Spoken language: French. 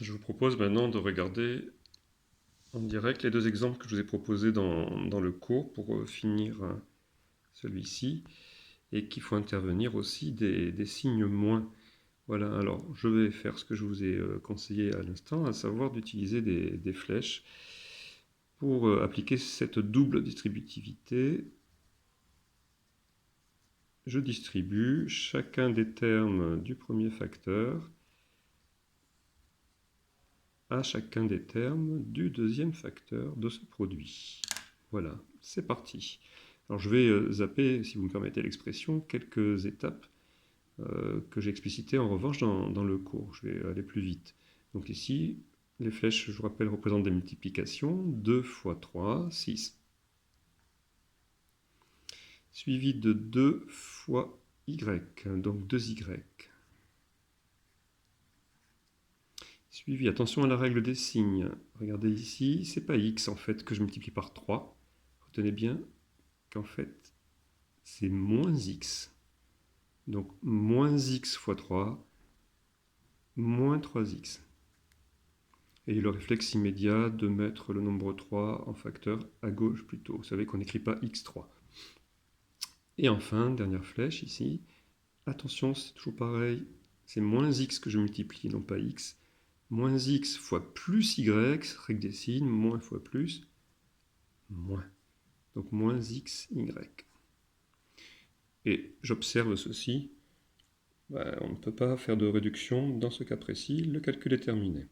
Je vous propose maintenant de regarder en direct les deux exemples que je vous ai proposés dans le cours pour finir celui-ci, et qu'il faut intervenir aussi des signes moins. Voilà, alors je vais faire ce que je vous ai conseillé à l'instant, à savoir d'utiliser des flèches pour appliquer cette double distributivité. Je distribue chacun des termes du premier facteur à chacun des termes du deuxième facteur de ce produit. Voilà, c'est parti. Alors je vais zapper, si vous me permettez l'expression, quelques étapes que j'ai explicitées en revanche dans le cours. Je vais aller plus vite. Donc ici, les flèches, je vous rappelle, représentent des multiplications. 2 fois 3, 6. Suivi de 2 fois y, donc 2y. Suivi, attention à la règle des signes. Regardez ici, c'est pas x en fait que je multiplie par 3. Retenez bien qu'en fait, c'est moins x. Donc moins x fois 3, moins 3x. Et le réflexe immédiat de mettre le nombre 3 en facteur à gauche plutôt. Vous savez qu'on n'écrit pas x3. Et enfin, dernière flèche ici. Attention, c'est toujours pareil. C'est moins x que je multiplie, non pas x. Moins x fois plus y, règle des signes, moins fois plus, moins. Donc moins x, y. Et j'observe ceci. On ne peut pas faire de réduction dans ce cas précis. Le calcul est terminé.